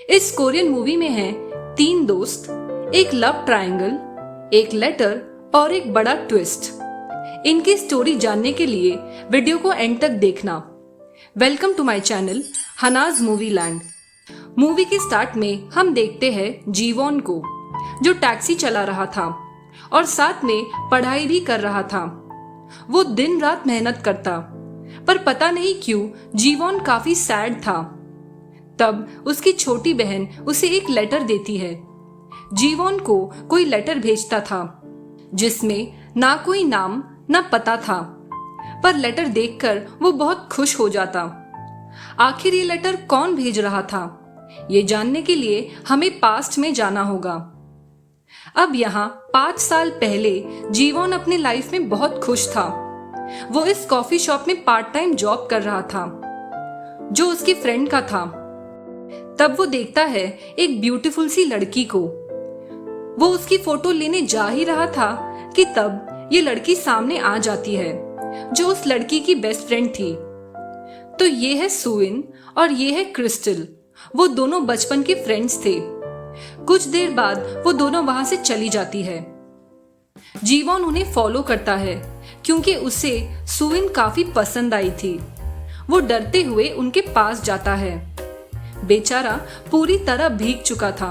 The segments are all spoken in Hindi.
इस कोरियन मूवी में है 3 दोस्त, एक लव ट्रायंगल, एक लेटर और एक बड़ा ट्विस्ट। इनकी स्टोरी जानने के लिए वीडियो को एंड तक देखना। Welcome to my channel Hanaz movie land. Movie के स्टार्ट में हम देखते हैं जीवॉन को, जो टैक्सी चला रहा था और साथ में पढ़ाई भी कर रहा था। वो दिन रात मेहनत करता, पर पता नहीं क्यों जीवॉन काफी सैड था। तब उसकी छोटी बहन उसे एक लेटर देती है। जीवॉन को कोई लेटर भेजता था जिसमें ना कोई नाम ना पता था, पर लेटर देखकर वो बहुत खुश हो जाता। आखिर ये लेटर कौन भेज रहा था, ये जानने के लिए हमें पास्ट में जाना होगा। अब यहाँ 5 साल पहले जीवॉन अपने लाइफ में बहुत खुश था। वो इस कॉफी शॉप में पार्ट टाइम जॉब कर रहा था, जो उसकी फ्रेंड का था। तब वो देखता है एक ब्यूटीफुल सी लड़की को। वो उसकी फोटो लेने जा ही रहा था कि तब ये लड़की सामने आ जाती है, जो उस लड़की की बेस्ट फ्रेंड थी। तो ये है सुइन और ये है क्रिस्टल। वो दोनों बचपन के फ्रेंड्स थे। कुछ देर बाद वो दोनों वहां से चली जाती है। जीवॉन उन्हें फॉलो करता है क्योंकि उसे सुइन काफी पसंद आई थी। वो डरते हुए उनके पास जाता है। बेचारा पूरी तरह भीग चुका था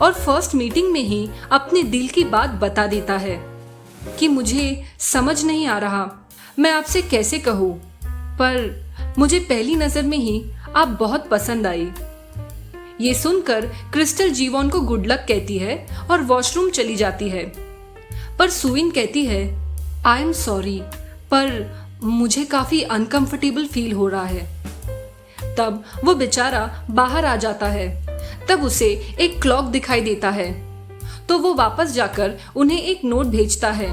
और फर्स्ट मीटिंग में ही अपने दिल की बात बता देता है कि मुझे समझ नहीं आ रहा मैं आपसे कैसे कहूँ, पर मुझे पहली नजर में ही आप बहुत पसंद आई। ये सुनकर क्रिस्टल जीवॉन को गुड लक कहती है और वॉशरूम चली जाती है। पर सुइन कहती है, आई एम सॉरी, पर मुझे काफी अनकंफर्टेबल फील हो रहा है। तब वो बेचारा बाहर आ जाता है। तब उसे एक क्लॉक दिखाई देता है, तो वो वापस जाकर उन्हें एक नोट भेजता है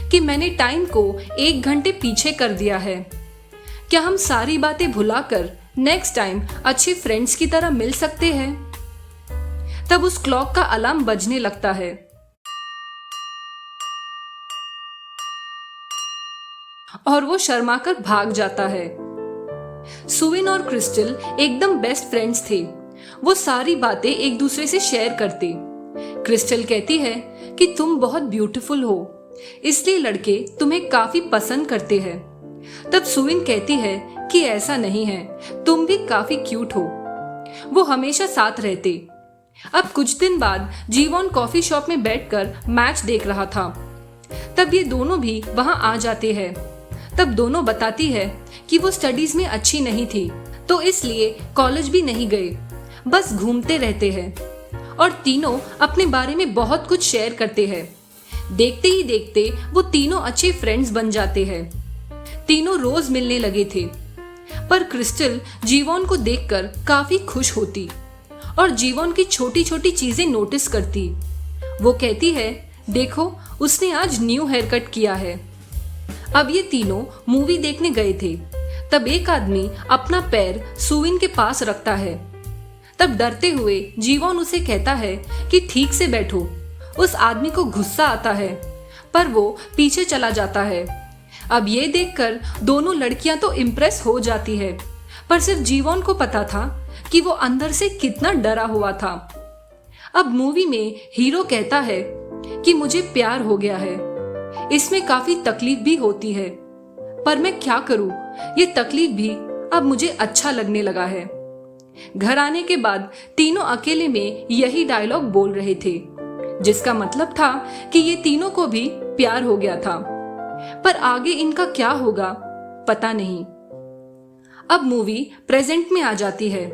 कि मैंने टाइम को 1 घंटे पीछे कर दिया है। क्या हम सारी बातें भुलाकर नेक्स्ट टाइम अच्छे फ्रेंड्स की तरह मिल सकते हैं? तब उस क्लॉक का अलार्म बजने लगता है और वो शर्माकर भाग जाता है। सुइन और क्रिस्टल एकदम बेस्ट फ्रेंड्स थे। वो सारी बातें एक दूसरे से शेयर करते। क्रिस्टल कहती है कि तुम बहुत ब्यूटीफुल हो, इसलिए लड़के तुम्हें काफी पसंद करते हैं। तब सुइन कहती है कि ऐसा नहीं है, तुम भी काफी क्यूट हो। वो हमेशा साथ रहते। अब कुछ दिन बाद जीवॉन कॉफी शॉप में बैठकर मैच देख रहा था। तब ये दोनों भी वहां आ जाते हैं। तब दोनों बताती है कि वो स्टडीज में अच्छी नहीं थी, तो इसलिए कॉलेज भी नहीं गए, बस घूमते रहते हैं और तीनों अपने बारे में बहुत कुछ शेयर करते हैं। देखते ही देखते वो तीनों अच्छे फ्रेंड्स बन जाते हैं। तीनों रोज मिलने लगे थे। पर क्रिस्टल जीवॉन को देखकर काफी खुश होती और जीवॉन की छोटी छोटी चीजें नोटिस करती। वो कहती है, देखो उसने आज न्यू हेयर कट किया है। अब ये तीनों मूवी देखने गए थे। तब एक आदमी अपना पैर सुइन के पास रखता है। तब डरते हुए जीवॉन उसे कहता है कि ठीक से बैठो। उस आदमी को गुस्सा आता है, पर वो पीछे चला जाता है। अब ये देखकर दोनों लड़कियां तो इम्प्रेस हो जाती है, पर सिर्फ जीवॉन को पता था कि वो अंदर से कितना डरा हुआ था। अब मूवी में हीरो कहता है कि मुझे प्यार हो गया है। इसमें काफी तकलीफ भी होती है, पर मैं क्या करूं, ये तकलीफ भी अब मुझे अच्छा लगने लगा है। घर आने के बाद तीनों अकेले में यही डायलॉग बोल रहे थे, जिसका मतलब था कि ये तीनों को भी प्यार हो गया था। पर आगे इनका क्या होगा पता नहीं। अब मूवी प्रेजेंट में आ जाती है।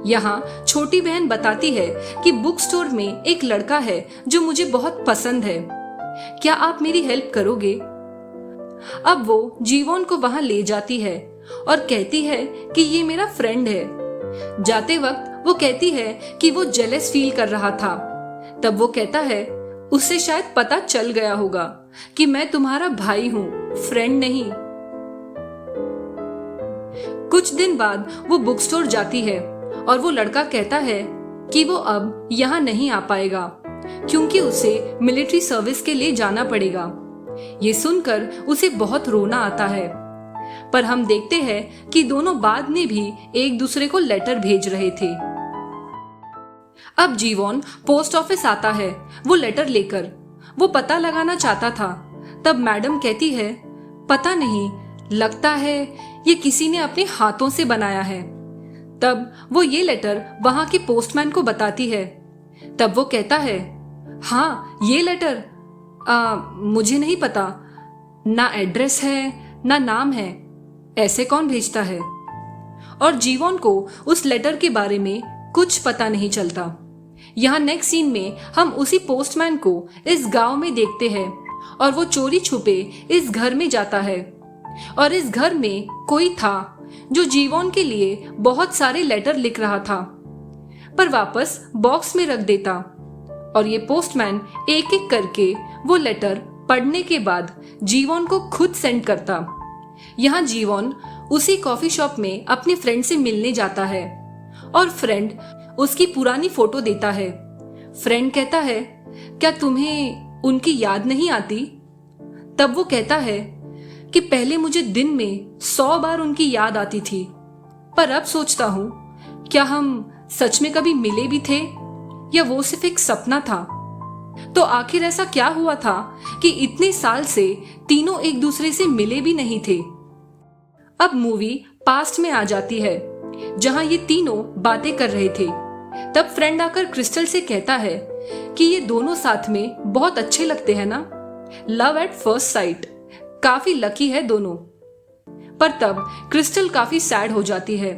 यहाँ छोटी बहन बताती है कि बुक स्टोर में एक लड़का है जो मुझे बहुत पसंद है, क्या आप मेरी हेल्प करोगे? अब वो जीवॉन को वहां ले जाती है और कहती है कि ये मेरा फ्रेंड है। जाते वक्त वो कहती है कि वो जेलस फील कर रहा था। तब वो कहता है, उसे शायद पता चल गया होगा कि मैं तुम्हारा भाई हूँ, फ्रेंड नहीं। कुछ दिन बाद वो बुक स्टोर जाती है और वो लड़का कहता है कि वो अब यहाँ नहीं आ पाएगा क्योंकि उसे मिलिट्री सर्विस के लिए जाना पड़ेगा। ये सुनकर उसे बहुत रोना आता है, पर हम देखते हैं कि दोनों बाद में भी एक दूसरे को लेटर भेज रहे थे। अब जीवोन पोस्ट ऑफिस आता है वो लेटर लेकर। वो पता लगाना चाहता था। तब मैडम कहती है, पता नहीं, लगता है ये किसी ने अपने हाथों से बनाया है। तब वो ये लेटर वहां के पोस्टमैन को बताती है। तब वो कहता है, हाँ ये लेटर मुझे नहीं पता, ना एड्रेस है ना नाम है, ऐसे कौन भेजता है। और जीवोन को उस लेटर के बारे में कुछ पता नहीं चलता। यहाँ नेक्स्ट सीन में हम उसी पोस्टमैन को इस गांव में देखते हैं और वो चोरी छुपे इस घर में जाता है। और इस घर में कोई था जो जीवोन के लिए बहुत सारे लेटर लिख रहा था, पर वापस बॉक्स में रख देता। और ये पोस्टमैन एक एक करके वो लेटर पढ़ने के बाद जीवोन को खुद सेंड करता। यहाँ जीवोन उसी कॉफी शॉप में अपने फ्रेंड से मिलने जाता है और फ्रेंड उसकी पुरानी फोटो देता है। फ्रेंड कहता है, क्या तुम्हें उनकी याद नहीं आती? तब वो कहता है कि पहले मुझे दिन में 100 बार उनकी याद आती थी, पर अब सोचता हूं क्या हम सच में कभी मिले भी थे या वो सिर्फ एक सपना था। तो आखिर ऐसा क्या हुआ था कि इतने साल से तीनों एक दूसरे से मिले भी नहीं थे। अब मूवी पास्ट में आ जाती है जहां ये तीनों बातें कर रहे थे। तब फ्रेंड आकर क्रिस्टल से कहता है कि ये दोनों साथ में बहुत अच्छे लगते हैं ना, लव एट फर्स्ट साइट, काफी लकी है दोनों। पर तब क्रिस्टल काफी सैड हो जाती है।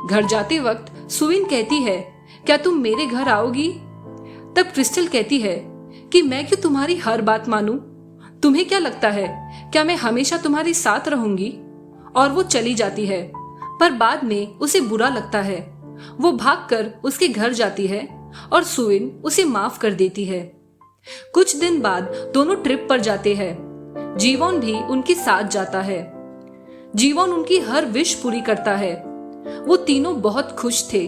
घर जाते वक्त सुविन कहती है, क्या तुम मेरे घर आओगी? तब क्रिस्टल कहती है कि मैं क्यों तुम्हारी हर बात मानूं? तुम्हें क्या लगता है, क्या मैं हमेशा तुम्हारे साथ रहूंगी? और वो चली जाती है, पर बाद में उसे बुरा लगता है। वो भागकर उसके घर जाती है और सुविन उसे माफ कर देती है। कुछ दिन बाद दोनों ट्रिप पर जाते हैं। जीवोन भी उनके साथ जाता है। जीवोन उनकी हर विश पूरी करता है। वो तीनों बहुत खुश थे।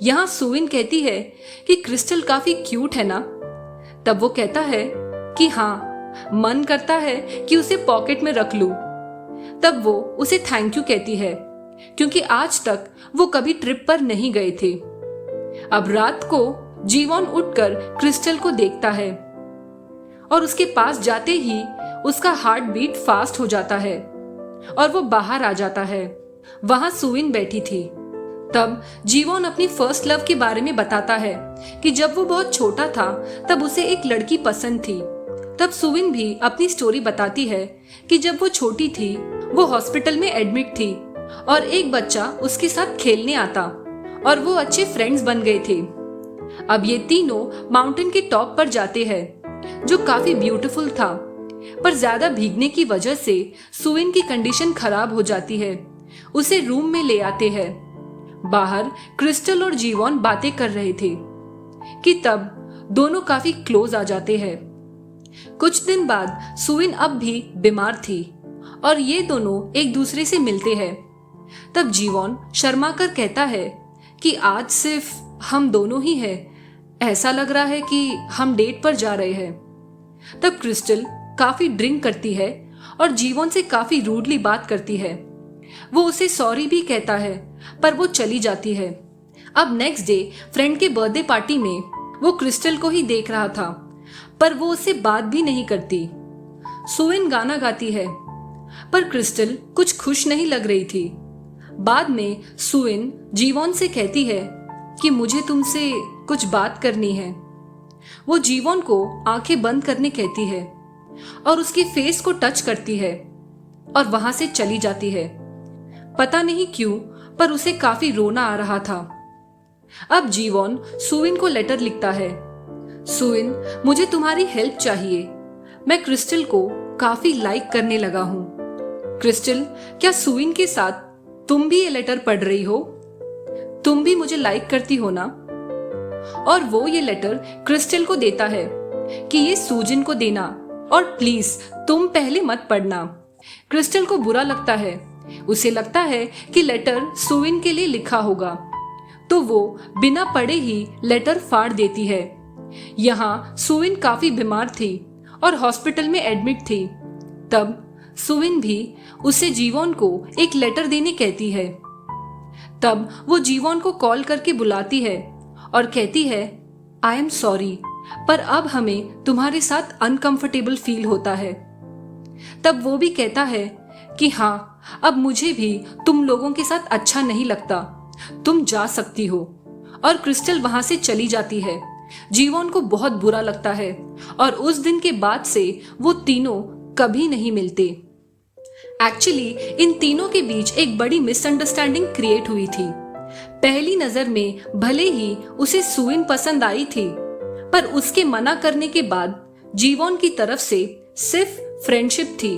यहाँ सुविन कहती है कि क्रिस्टल काफी क्यूट है ना। तब वो कहता है कि हाँ, मन करता है कि उसे पॉकेट में रख लूं। तब वो उसे थैंक यू कहती है क्योंकि आज तक वो कभी ट्रिप पर नहीं गए थे। अब रात को जीवोन उठकर क्रिस्टल को देखता है और उसके पास जाते ही उसका हार्ट बीट फास्ट हो जाता है और वो बाहर आ जाता है। वहां सुविन बैठी थी। तब जीवोन अपनी फर्स्ट लव के बारे में बताता है कि जब वो बहुत छोटा था तब उसे एक लड़की पसंद थी। तब सुविन भी अपनी स्टोरी बताती है कि जब वो छोटी थी वो हॉस्पिटल में एडमिट थी और एक बच्चा उसके साथ खेलने आता और वो अच्छे फ्रेंड्स बन गए थे। अब ये तीनों माउंटेन के टॉप पर जाते हैं जो काफी ब्यूटीफुल था, पर ज्यादा भीगने की वजह से सुविन की कंडीशन खराब हो जाती है। उसे रूम में ले आते हैं। बाहर क्रिस्टल और जीवोन बातें कर रहे थे कि तब दोनों काफी क्लोज आ जाते हैं। कुछ दिन बाद सुविन अब भी बीमार थी और ये दोनों एक दूसरे से मिलते हैं। तब जीवोन शर्मा कर कहता है कि आज सिर्फ हम दोनों ही हैं, ऐसा लग रहा है कि हम डेट पर जा रहे हैं। तब क्रिस्टल काफी ड्रिंक करती है और जीवोन से काफी रूडली बात करती है। वो उसे सॉरी भी कहता है, पर वो चली जाती है। अब नेक्स्ट डे फ्रेंड के बर्थडे पार्टी में वो क्रिस्टल को ही देख रहा था, पर वो उससे बात भी नहीं करती। सुविन गाना गाती है, पर क्रिस्टल कुछ खुश नहीं लग रही थी। बाद में सुविन जीवोन से कहती है कि मुझे तुमसे कुछ बात करनी है। वो जीवोन को आंखें बंद करने कहती है और उसके फेस को टच करती है और वहां से चली जाती है। पता नहीं क्यों, पर उसे काफी रोना आ रहा था। अब जीवोन सुविन को लेटर लिखता है, सुविन, मुझे तुम्हारी हेल्प चाहिए। मैं क्रिस्टल को काफी लाइक करने लगा हूं। क्रिस्टल, क्या सुविन के साथ तुम भी ये लेटर पढ़ रही हो? तुम भी मुझे लाइक करती हो ना? और वो ये लेटर क्रिस्टल को देता है कि ये सुजिन को देना और प्लीज तुम पहले मत पढ़ना। क्रिस्टल को बुरा लगता है। उसे लगता है कि लेटर सुविन के लिए लिखा होगा, तो वो बिना पढ़े ही लेटर फाड़ देती है। यहाँ सुविन काफी बीमार थी और हॉस्पिटल में एडमिट थी। तब सुविन भी उसे जीवोन को एक लेटर देने कहती है। तब वो जीवोन को कॉल करके बुलाती है और कहती है, आई एम सॉरी, पर अब हमें तुम्हारे साथ अनकंफर्टेबल फील होता है। तब वो भी कहता है कि हाँ, अब मुझे भी तुम लोगों के साथ अच्छा नहीं लगता, तुम जा सकती हो। और क्रिस्टल वहां से चली जाती है। जीवॉन को बहुत बुरा लगता है और उस दिन के बाद से वो तीनों कभी नहीं मिलते। एक्चुअली इन तीनों के बीच एक बड़ी मिसअंडरस्टैंडिंग क्रिएट हुई थी। पहली नजर में भले ही उसे सुइन पसंद आई थी, पर उसके मना करने के बाद जीवॉन की तरफ से सिर्फ फ्रेंडशिप थी।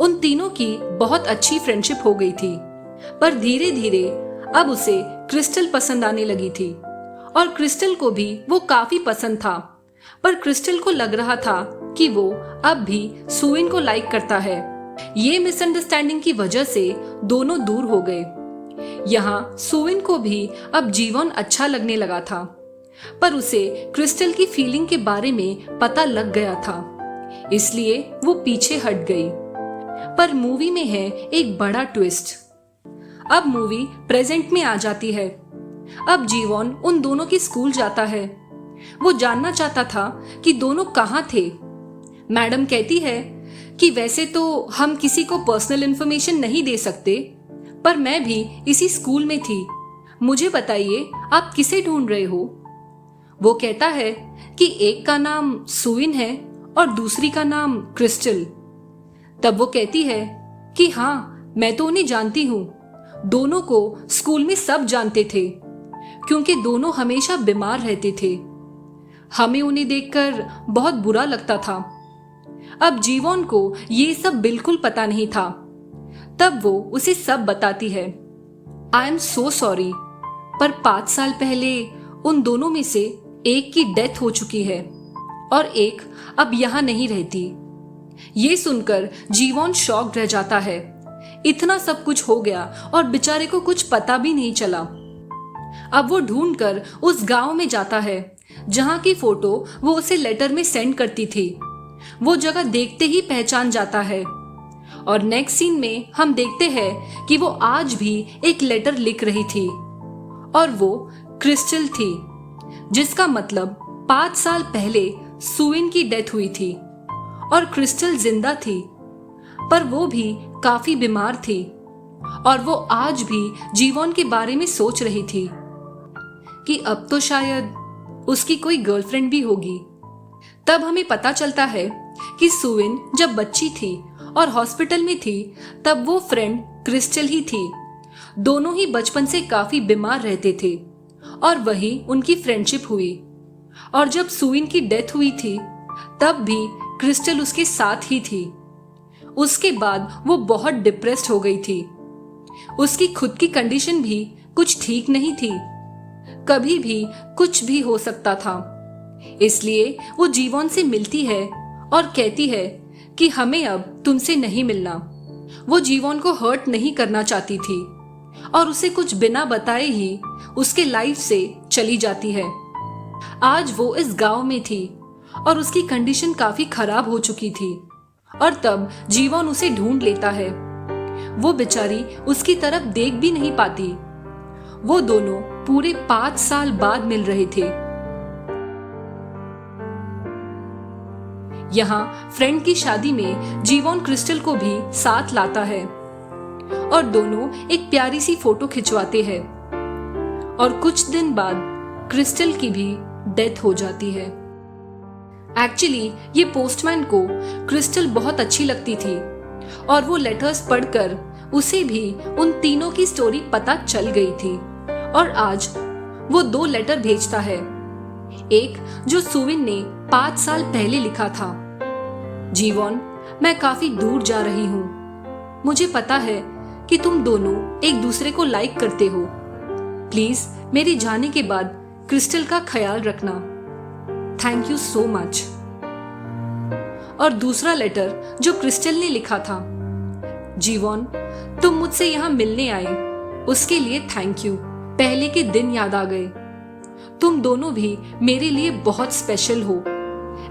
उन तीनों की बहुत अच्छी फ्रेंडशिप हो गई थी, पर धीरे धीरे अब उसे क्रिस्टल पसंद आने लगी थी और क्रिस्टल को भी वो काफी पसंद था। पर क्रिस्टल को लग रहा था कि वो अब भी सुइन को लाइक करता है। ये मिसअंडरस्टैंडिंग की वजह से दोनों दूर हो गए। यहाँ सुइन को भी अब जीवन अच्छा लगने लगा था, पर उसे क्रिस्टल की फीलिंग के बारे में पता लग गया था, इसलिए वो पीछे हट गई। पर मूवी में है एक बड़ा ट्विस्ट। अब मूवी प्रेजेंट में आ जाती है। अब जीवॉन उन दोनों की स्कूल जाता है। वो जानना चाहता था कि दोनों कहाँ थे। मैडम कहती है कि वैसे तो हम किसी को पर्सनल इंफॉर्मेशन नहीं दे सकते, पर मैं भी इसी स्कूल में थी। मुझे बताइए आप किसे ढूंढ रहे हो। वो कहता है कि एक का नाम सुइन है और दूसरी का नाम क्रिस्टल। तब वो कहती है कि हाँ, मैं तो उन्हें जानती हूँ। दोनों को स्कूल में सब जानते थे, क्योंकि दोनों हमेशा बीमार रहते थे। हमें उन्हें देखकर बहुत बुरा लगता था। अब जीवॉन को ये सब बिल्कुल पता नहीं था। तब वो उसे सब बताती है। आई एम सो सॉरी, पर 5 साल पहले उन दोनों में से एक की डेथ हो चुकी है और एक अब यहाँ नहीं रहती। ये सुनकर जीवॉन शॉक्ड रह जाता है। इतना सब कुछ हो गया और बेचारे को कुछ पता भी नहीं चला। अब वो ढूंढकर उस गांव में जाता है जहां की फोटो वो उसे लेटर में सेंड करती थी। वो जगह देखते ही पहचान जाता है और नेक्स्ट सीन में हम देखते हैं कि वो आज भी एक लेटर लिख रही थी और वो क्रिस्टल थी, जिसका मतलब 5 साल पहले सुइन की डेथ हुई थी और क्रिस्टल जिंदा थी, पर वो भी काफी बीमार थी और वो आज भी जीवॉन के बारे में सोच रही थी कि अब तो शायद उसकी कोई गर्लफ्रेंड भी होगी। तब हमें पता चलता है कि सुइन जब बच्ची थी और हॉस्पिटल में थी, तब वो फ्रेंड क्रिस्टल ही थी। दोनों ही बचपन से काफी बीमार रहते थे और वही उनकी फ्रेंडशिप हुई। और जब सुइन की डेथ हुई थी, तब भी क्रिस्टल उसके साथ ही थी। उसके बाद वो बहुत डिप्रेस्ड हो गई थी। उसकी खुद की कंडीशन भी कुछ ठीक नहीं थी, कभी भी कुछ भी हो सकता था। इसलिए वो जीवॉन से मिलती है और कहती है कि हमें अब तुमसे नहीं मिलना। वो जीवॉन को हर्ट नहीं करना चाहती थी और उसे कुछ बिना बताए ही उसके लाइफ से चली जाती है। आज वो इस गांव में थी और उसकी कंडीशन काफी खराब हो चुकी थी और तब जीवॉन उसे ढूंढ लेता है। वो बेचारी उसकी तरफ देख भी नहीं पाती। वो दोनों पूरे 5 साल बाद मिल रहे थे। यहाँ फ्रेंड की शादी में जीवॉन क्रिस्टल को भी साथ लाता है और दोनों एक प्यारी सी फोटो खिंचवाते हैं और कुछ दिन बाद क्रिस्टल की भी डेथ हो जाती है। एक्चुअली ये पोस्टमैन को क्रिस्टल बहुत अच्छी लगती थी और वो लेटर्स पढ़कर उसे भी उन तीनों की स्टोरी पता चल गई थी और आज वो 2 लेटर भेजता है। एक जो सुविन ने 5 साल पहले लिखा था। जीवॉन, मैं काफी दूर जा रही हूँ। मुझे पता है कि तुम दोनों एक दूसरे को लाइक करते हो। प्लीज मेरे जाने के बाद क्रिस्टल का ख्याल रखना। Thank you so much. और दूसरा लेटर जो क्रिस्टल ने लिखा था। जीवॉन, तुम मुझसे यहाँ मिलने आए, उसके लिए थैंक यू। पहले के दिन याद आ गए। तुम दोनों भी मेरे लिए बहुत स्पेशल हो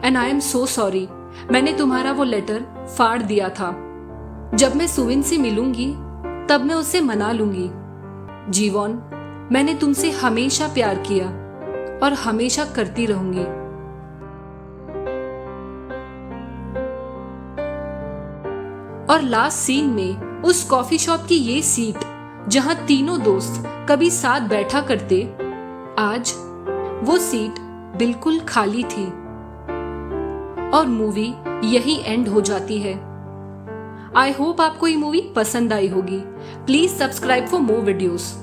and I am so sorry, मैंने तुम्हारा वो लेटर फाड़ दिया था। जब मैं सुविन से मिलूंगी तब मैं उसे मना लूंगी। जीवॉन, मैंने तुमसे हमेशा प्यार किया और हमेशा करती रहूंगी। और लास्ट सीन में उस कॉफी शॉप की ये सीट जहां तीनों दोस्त कभी साथ बैठा करते, आज वो सीट बिल्कुल खाली थी और मूवी यही एंड हो जाती है। आई होप आपको ये मूवी पसंद आई होगी। Please subscribe for more videos.